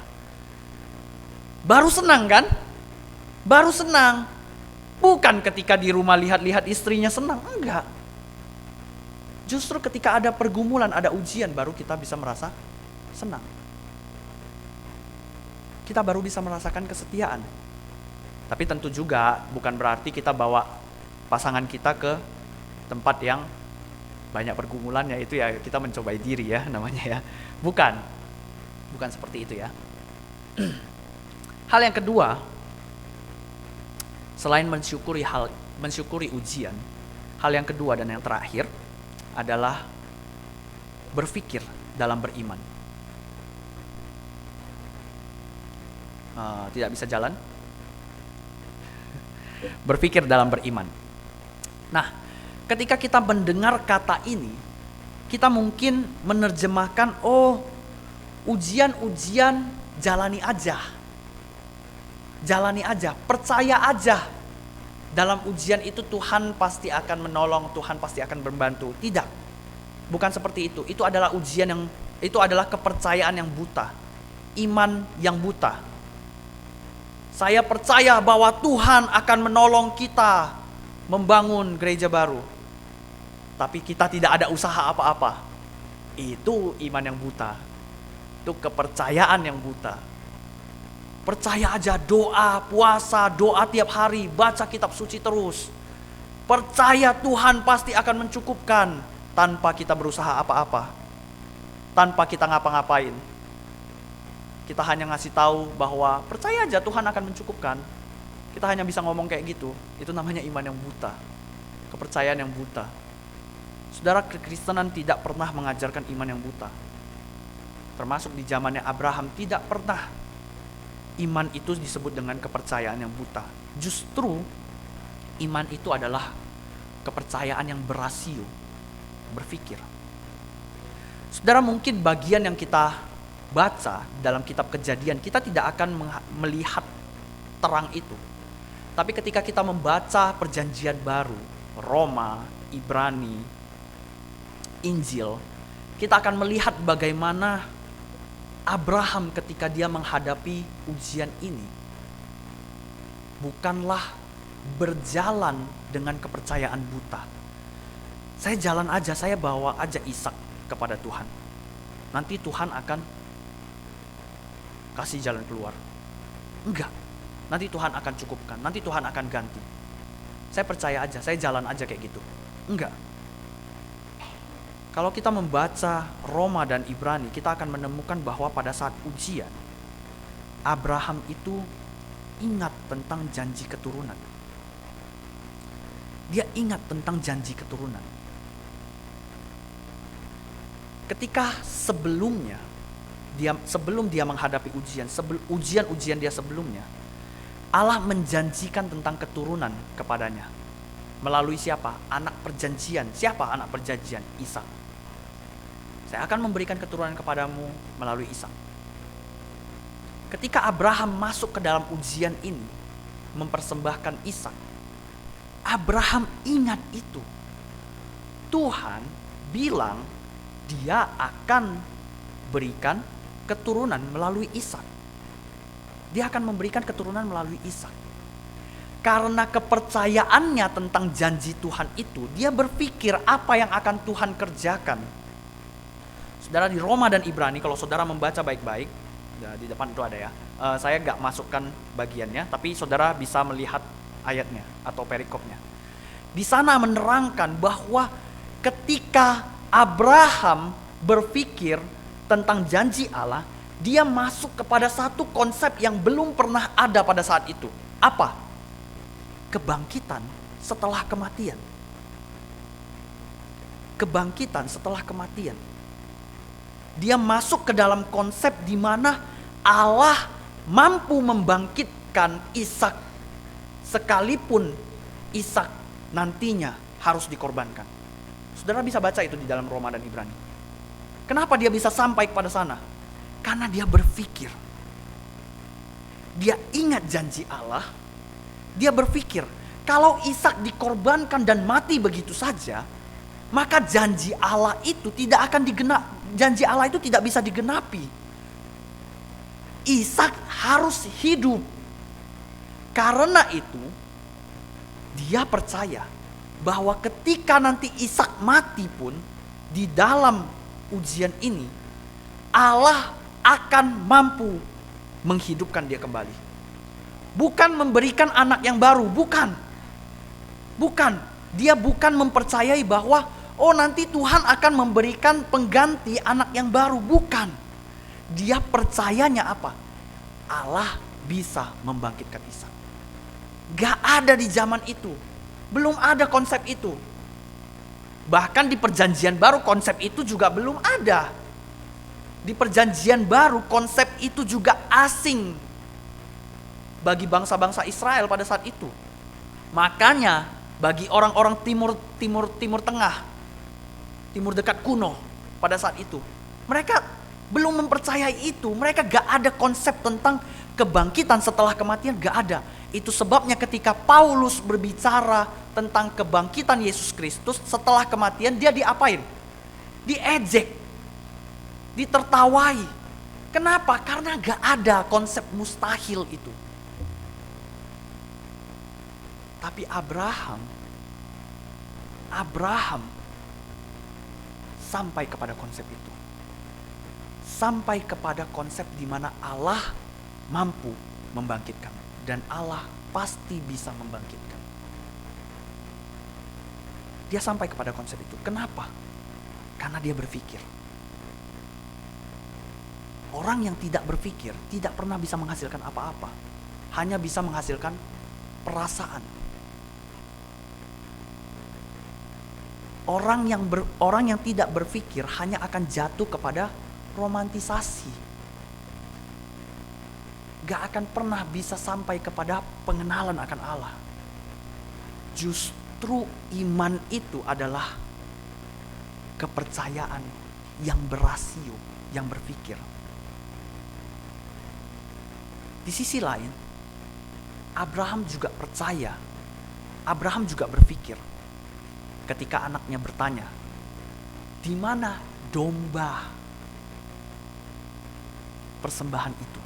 Baru senang kan? Baru senang. Bukan ketika di rumah lihat-lihat istrinya senang, enggak. Justru ketika ada pergumulan, ada ujian, baru kita bisa merasa senang. Kita baru bisa merasakan kesetiaan. Tapi tentu juga bukan berarti kita bawa pasangan kita ke tempat yang banyak pergumulannya, itu ya kita mencobai diri ya namanya ya. Bukan seperti itu ya. Hal yang kedua, selain mensyukuri ujian, hal yang kedua dan yang terakhir adalah berpikir dalam beriman. Tidak bisa jalan? Berpikir dalam beriman. Nah, ketika kita mendengar kata ini, kita mungkin menerjemahkan, ujian-ujian jalani aja, percaya aja. Dalam ujian itu Tuhan pasti akan menolong, Tuhan pasti akan membantu. Tidak, bukan seperti itu. Itu adalah itu adalah kepercayaan yang buta, iman yang buta. Saya percaya bahwa Tuhan akan menolong kita membangun gereja baru, tapi kita tidak ada usaha apa-apa. Itu iman yang buta. Itu kepercayaan yang buta. Percaya aja, doa, puasa, doa tiap hari, baca kitab suci terus. Percaya Tuhan pasti akan mencukupkan tanpa kita berusaha apa-apa, tanpa kita ngapa-ngapain. Kita hanya ngasih tahu bahwa percaya aja Tuhan akan mencukupkan. Kita hanya bisa ngomong kayak gitu. Itu namanya iman yang buta, kepercayaan yang buta. Saudara, kekristenan tidak pernah mengajarkan iman yang buta. Termasuk di zamannya Abraham, tidak pernah iman itu disebut dengan kepercayaan yang buta. Justru iman itu adalah kepercayaan yang berasio, berpikir. Saudara, mungkin bagian yang kita baca dalam kitab Kejadian, kita tidak akan melihat terang itu. Tapi ketika kita membaca perjanjian baru, Roma, Ibrani, Injil, kita akan melihat bagaimana Abraham ketika dia menghadapi ujian ini bukanlah berjalan dengan kepercayaan buta. Saya jalan aja, saya bawa aja Ishak kepada Tuhan. Nanti Tuhan akan kasih jalan keluar. Enggak. Nanti Tuhan akan cukupkan. Nanti Tuhan akan ganti. Saya percaya aja, saya jalan aja kayak gitu. Enggak. Kalau kita membaca Roma dan Ibrani, kita akan menemukan bahwa pada saat ujian, Abraham itu ingat tentang janji keturunan. Dia ingat tentang janji keturunan. Ketika sebelum dia menghadapi ujian dia sebelumnya, Allah menjanjikan tentang keturunan kepadanya. Melalui siapa? Anak perjanjian. Siapa anak perjanjian? Ishak. Saya akan memberikan keturunan kepadamu melalui Ishak. Ketika Abraham masuk ke dalam ujian ini, mempersembahkan Ishak, Abraham ingat itu. Tuhan bilang dia akan berikan keturunan melalui Ishak. Dia akan memberikan keturunan melalui Ishak. Karena kepercayaannya tentang janji Tuhan itu, dia berpikir apa yang akan Tuhan kerjakan. Saudara, di Roma dan Ibrani, kalau saudara membaca baik-baik, di depan itu ada ya. Saya nggak masukkan bagiannya, tapi saudara bisa melihat ayatnya atau perikopnya. Di sana menerangkan bahwa ketika Abraham berpikir tentang janji Allah, dia masuk kepada satu konsep yang belum pernah ada pada saat itu. Apa? Kebangkitan setelah kematian. Kebangkitan setelah kematian. Dia masuk ke dalam konsep di mana Allah mampu membangkitkan Ishak sekalipun Ishak nantinya harus dikorbankan. Saudara bisa baca itu di dalam Roma dan Ibrani. Kenapa dia bisa sampai kepada sana? Karena dia berpikir. Dia ingat janji Allah. Dia berpikir, kalau Ishak dikorbankan dan mati begitu saja, maka janji Allah itu tidak akan janji Allah itu tidak bisa digenapi. Ishak harus hidup. Karena itu, dia percaya bahwa ketika nanti Ishak mati pun, di dalam ujian ini, Allah akan mampu menghidupkan dia kembali. Bukan memberikan anak yang baru, bukan. Dia bukan mempercayai bahwa nanti Tuhan akan memberikan pengganti anak yang baru, bukan. Dia percayanya apa? Allah bisa membangkitkan Ishak. Gak ada di zaman itu. Belum ada konsep itu. Bahkan di perjanjian baru konsep itu juga belum ada. Di perjanjian baru konsep itu juga asing bagi bangsa-bangsa Israel pada saat itu. Makanya bagi orang-orang timur tengah, timur dekat kuno pada saat itu, mereka belum mempercayai itu. Mereka gak ada konsep tentang kebangkitan setelah kematian, gak ada. Itu sebabnya ketika Paulus berbicara tentang kebangkitan Yesus Kristus setelah kematian, dia diapain? Diejek, ditertawai. Kenapa? Karena gak ada konsep mustahil itu. Tapi Abraham sampai kepada konsep itu. Sampai kepada konsep di mana Allah mampu membangkitkan. Dan Allah pasti bisa membangkitkan. Dia sampai kepada konsep itu. Kenapa? Karena dia berpikir. Orang yang tidak berpikir tidak pernah bisa menghasilkan apa-apa. Hanya bisa menghasilkan perasaan. Orang yang tidak berpikir hanya akan jatuh kepada romantisasi. Gak akan pernah bisa sampai kepada pengenalan akan Allah. Justru iman itu adalah kepercayaan yang berasio, yang berpikir. Di sisi lain, Abraham juga percaya, Abraham juga berpikir. Ketika anaknya bertanya, di mana domba persembahan itu?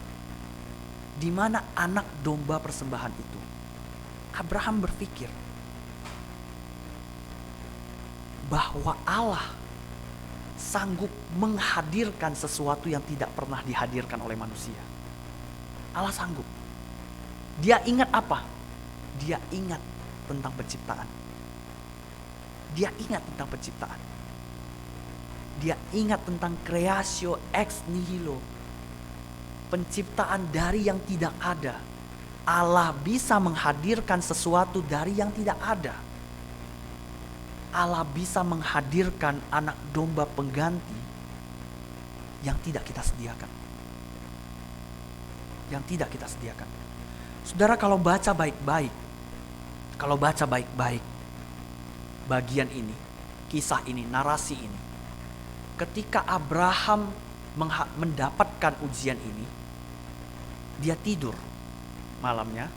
Di mana anak domba persembahan itu? Abraham berpikir bahwa Allah sanggup menghadirkan sesuatu yang tidak pernah dihadirkan oleh manusia. Allah sanggup. Dia ingat apa? Dia ingat tentang penciptaan. Dia ingat tentang penciptaan. Dia ingat tentang creatio ex nihilo. Penciptaan dari yang tidak ada. Allah bisa menghadirkan sesuatu dari yang tidak ada. Allah bisa menghadirkan anak domba pengganti yang tidak kita sediakan. Yang tidak kita sediakan. Saudara, kalau baca baik-baik bagian ini, kisah ini, narasi ini, ketika Abraham mendapatkan ujian ini, dia tidur malamnya,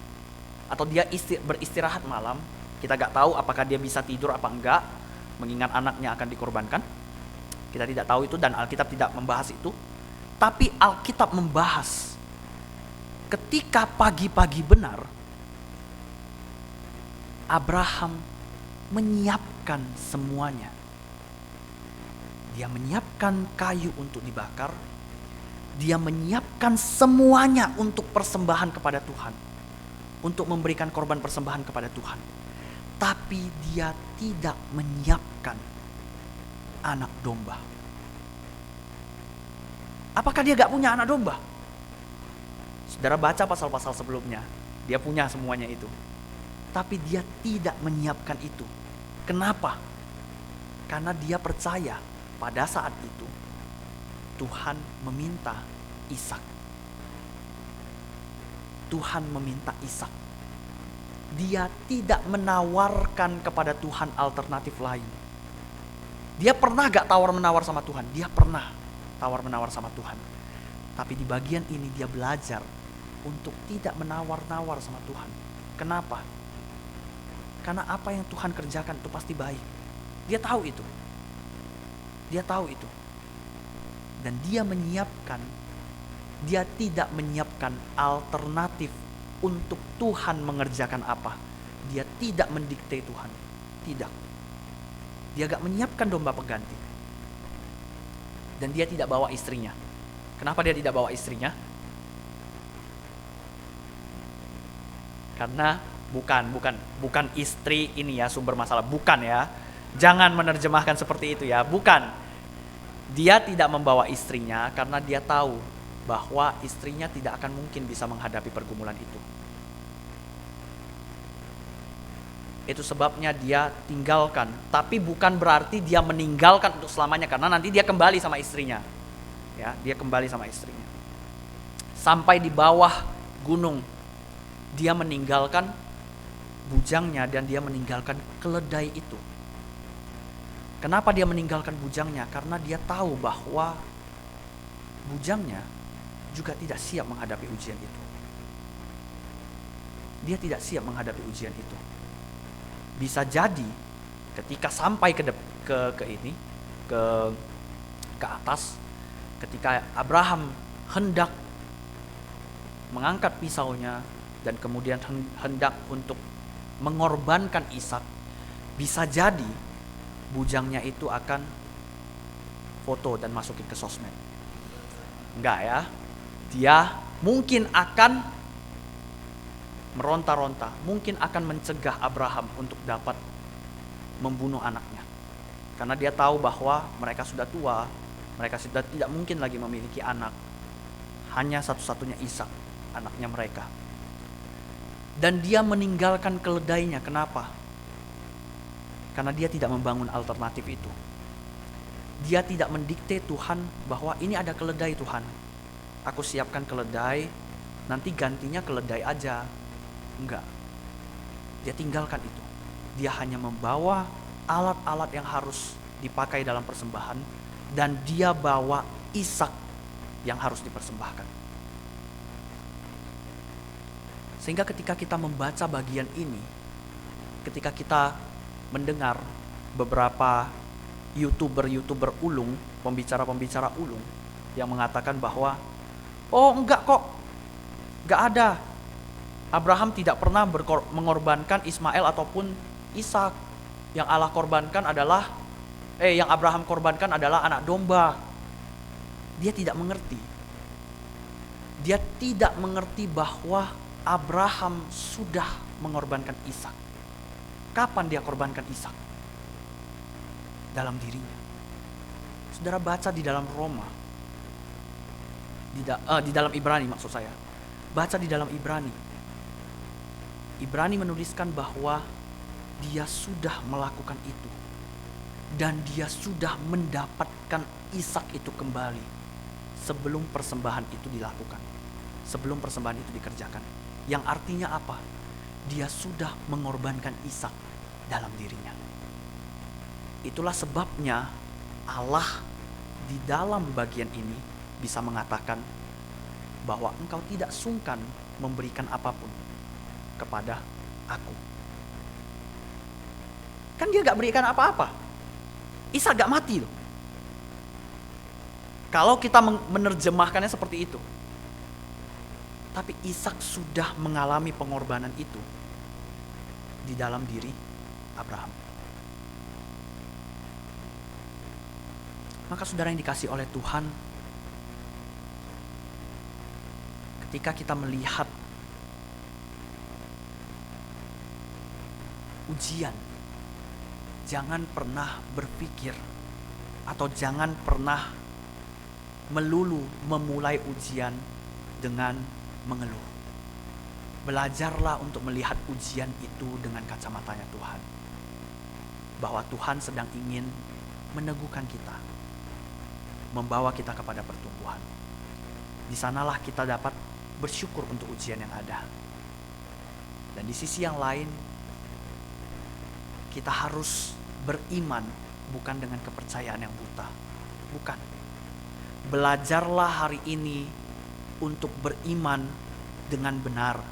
atau dia beristirahat malam. Kita gak tahu apakah dia bisa tidur apa enggak, mengingat anaknya akan dikorbankan. Kita tidak tahu itu dan Alkitab tidak membahas itu. Tapi Alkitab membahas ketika pagi-pagi benar, Abraham menyiapkan semuanya. Dia menyiapkan kayu untuk dibakar. Dia menyiapkan semuanya untuk persembahan kepada Tuhan. Untuk memberikan korban persembahan kepada Tuhan. Tapi dia tidak menyiapkan anak domba. Apakah dia gak punya anak domba? Saudara baca pasal-pasal sebelumnya. Dia punya semuanya itu. Tapi dia tidak menyiapkan itu. Kenapa? Karena dia percaya pada saat itu Tuhan meminta Ishak. Tuhan meminta Ishak. Dia tidak menawarkan kepada Tuhan alternatif lain. Dia pernah gak tawar-menawar sama Tuhan? Dia pernah tawar-menawar sama Tuhan. Tapi di bagian ini dia belajar untuk tidak menawar-nawar sama Tuhan. Kenapa? Karena apa yang Tuhan kerjakan itu pasti baik. Dia tahu itu. Dia tahu itu. Dan dia menyiapkan, dia tidak menyiapkan alternatif untuk Tuhan mengerjakan apa. Dia tidak mendikte Tuhan. Tidak. Dia gak menyiapkan domba pengganti. Dan dia tidak bawa istrinya. Kenapa dia tidak bawa istrinya? Karena bukan istri ini ya sumber masalah. Bukan ya. Jangan menerjemahkan seperti itu ya. Bukan. Dia tidak membawa istrinya karena dia tahu bahwa istrinya tidak akan mungkin bisa menghadapi pergumulan itu. Itu sebabnya dia tinggalkan. Tapi bukan berarti dia meninggalkan untuk selamanya, karena nanti dia kembali sama istrinya. Ya, dia kembali sama istrinya. Sampai di bawah gunung, dia meninggalkan bujangnya dan dia meninggalkan keledai itu. Kenapa dia meninggalkan bujangnya? Karena dia tahu bahwa bujangnya juga tidak siap menghadapi ujian itu. Dia tidak siap menghadapi ujian itu. Bisa jadi ketika sampai ke atas, ketika Abraham hendak mengangkat pisaunya dan kemudian hendak untuk mengorbankan Ishak, bisa jadi bujangnya itu akan foto dan masukin ke sosmed. Enggak ya. Dia mungkin akan meronta-ronta, mungkin akan mencegah Abraham untuk dapat membunuh anaknya. Karena dia tahu bahwa mereka sudah tua, mereka sudah tidak mungkin lagi memiliki anak. Hanya satu-satunya Ishak, anaknya mereka. Dan dia meninggalkan keledainya. Kenapa? Karena dia tidak membangun alternatif itu. Dia tidak mendikte Tuhan bahwa ini ada keledai Tuhan. Aku siapkan keledai, nanti gantinya keledai aja. Enggak. Dia tinggalkan itu. Dia hanya membawa alat-alat yang harus dipakai dalam persembahan dan dia bawa Ishak yang harus dipersembahkan. Sehingga ketika kita membaca bagian ini, ketika kita mendengar beberapa YouTuber ulung, pembicara ulung yang mengatakan bahwa oh enggak kok, enggak ada. Abraham tidak pernah mengorbankan Ismail ataupun Ishak. Yang Allah korbankan adalah yang Abraham korbankan adalah anak domba. Dia tidak mengerti. Dia tidak mengerti bahwa Abraham sudah mengorbankan Ishak. Kapan dia korbankan Ishak? Dalam dirinya. Saudara baca di dalam Roma. Di dalam Ibrani maksud saya. Baca di dalam Ibrani. Ibrani menuliskan bahwa dia sudah melakukan itu dan dia sudah mendapatkan Ishak itu kembali sebelum persembahan itu dilakukan, sebelum persembahan itu dikerjakan. Yang artinya apa? Dia sudah mengorbankan Ishak dalam dirinya. Itulah sebabnya Allah di dalam bagian ini bisa mengatakan bahwa engkau tidak sungkan memberikan apapun kepada aku. Kan dia gak berikan apa-apa. Ishak gak mati loh. Kalau kita menerjemahkannya seperti itu. Tapi Ishak sudah mengalami pengorbanan itu di dalam diri Abraham. Maka saudara yang dikasih oleh Tuhan, ketika kita melihat ujian, jangan pernah berpikir atau jangan pernah melulu memulai ujian dengan mengeluh. Belajarlah untuk melihat ujian itu dengan kacamatanya Tuhan. Bahwa Tuhan sedang ingin meneguhkan kita, membawa kita kepada pertumbuhan. Di sanalah kita dapat bersyukur untuk ujian yang ada. Dan di sisi yang lain, kita harus beriman bukan dengan kepercayaan yang buta. Bukan. Belajarlah hari ini untuk beriman dengan benar.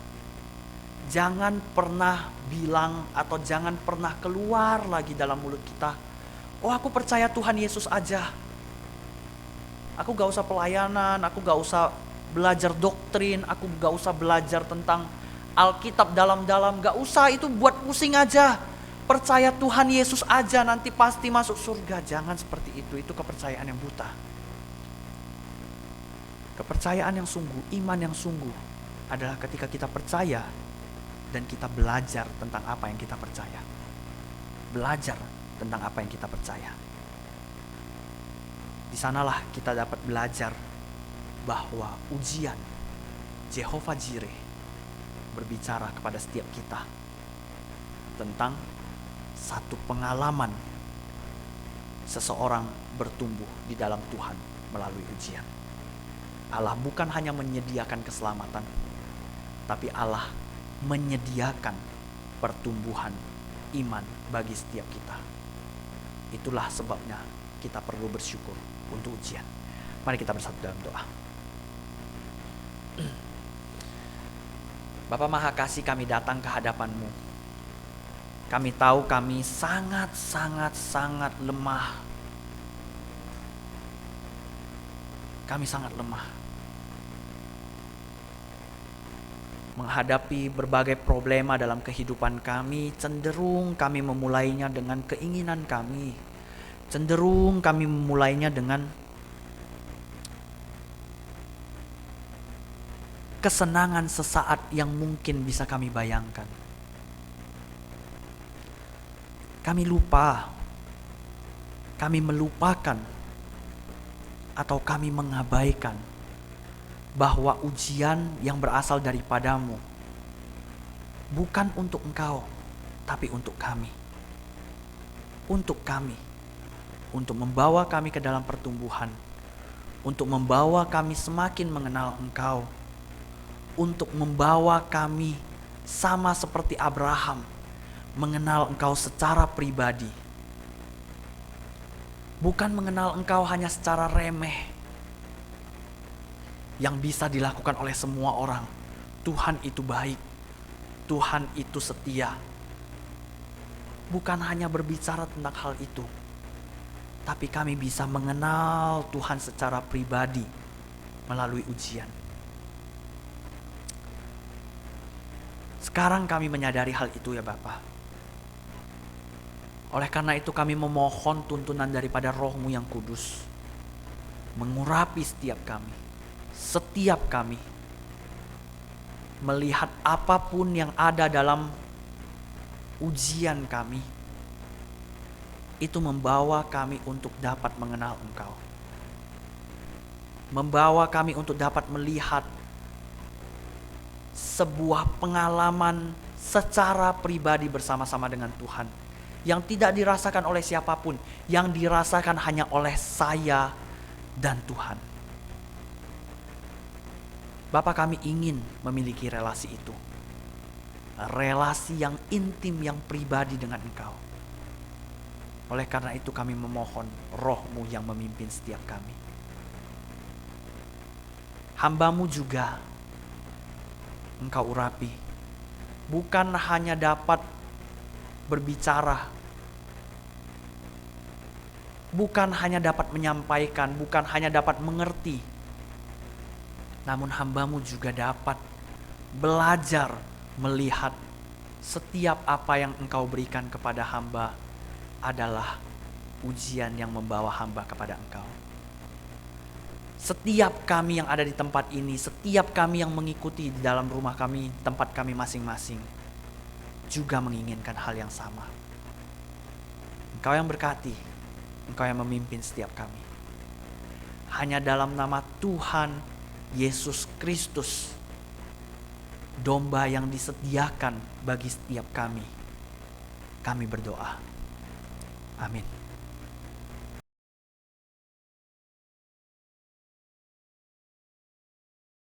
Jangan pernah bilang atau jangan pernah keluar lagi dalam mulut kita, oh aku percaya Tuhan Yesus aja. Aku gak usah pelayanan, aku gak usah belajar doktrin, aku gak usah belajar tentang Alkitab dalam-dalam, gak usah, itu buat pusing aja. Percaya Tuhan Yesus aja, nanti pasti masuk surga. Jangan seperti itu kepercayaan yang buta. Kepercayaan yang sungguh, iman yang sungguh adalah ketika kita percaya dan kita belajar tentang apa yang kita percaya. Belajar tentang apa yang kita percaya. Di sanalah kita dapat belajar bahwa ujian Jehovah Jireh berbicara kepada setiap kita tentang satu pengalaman seseorang bertumbuh di dalam Tuhan melalui ujian. Allah bukan hanya menyediakan keselamatan, tapi Allah menyediakan pertumbuhan iman bagi setiap kita. Itulah sebabnya kita perlu bersyukur untuk ujian. Mari kita bersatu dalam doa. Bapa Maha Kasih, kami datang ke hadapan-Mu. Kami tahu kami sangat lemah. Kami sangat lemah menghadapi berbagai problema dalam kehidupan kami. Cenderung kami memulainya dengan keinginan kami. Cenderung kami memulainya dengan kesenangan sesaat yang mungkin bisa kami bayangkan. Kami lupa, kami melupakan, atau kami mengabaikan bahwa ujian yang berasal daripadamu bukan untuk engkau, tapi untuk kami. Untuk kami. Untuk membawa kami ke dalam pertumbuhan, untuk membawa kami semakin mengenal Engkau, untuk membawa kami sama seperti Abraham, mengenal Engkau secara pribadi. Bukan mengenal Engkau hanya secara remeh, yang bisa dilakukan oleh semua orang. Tuhan itu baik, Tuhan itu setia. Bukan hanya berbicara tentang hal itu, tapi kami bisa mengenal Tuhan secara pribadi melalui ujian. Sekarang kami menyadari hal itu ya Bapa. Oleh karena itu kami memohon tuntunan daripada Roh-Mu yang kudus mengurapi setiap kami melihat apapun yang ada dalam ujian kami, itu membawa kami untuk dapat mengenal Engkau. Membawa kami untuk dapat melihat sebuah pengalaman secara pribadi bersama-sama dengan Tuhan, yang tidak dirasakan oleh siapapun, yang dirasakan hanya oleh saya dan Tuhan. Bapa, kami ingin memiliki relasi itu. Relasi yang intim, yang pribadi dengan Engkau. Oleh karena itu kami memohon Roh-Mu yang memimpin setiap kami. Hamba-Mu juga Engkau urapi. Bukan hanya dapat berbicara, bukan hanya dapat menyampaikan, bukan hanya dapat mengerti, namun hamba-Mu juga dapat belajar melihat setiap apa yang Engkau berikan kepada hamba adalah ujian yang membawa hamba kepada Engkau. Setiap kami yang ada di tempat ini, setiap kami yang mengikuti di dalam rumah kami, tempat kami masing-masing, juga menginginkan hal yang sama. Engkau yang berkati, Engkau yang memimpin setiap kami. Hanya dalam nama Tuhan Yesus Kristus, domba yang disediakan bagi setiap kami berdoa. Amin.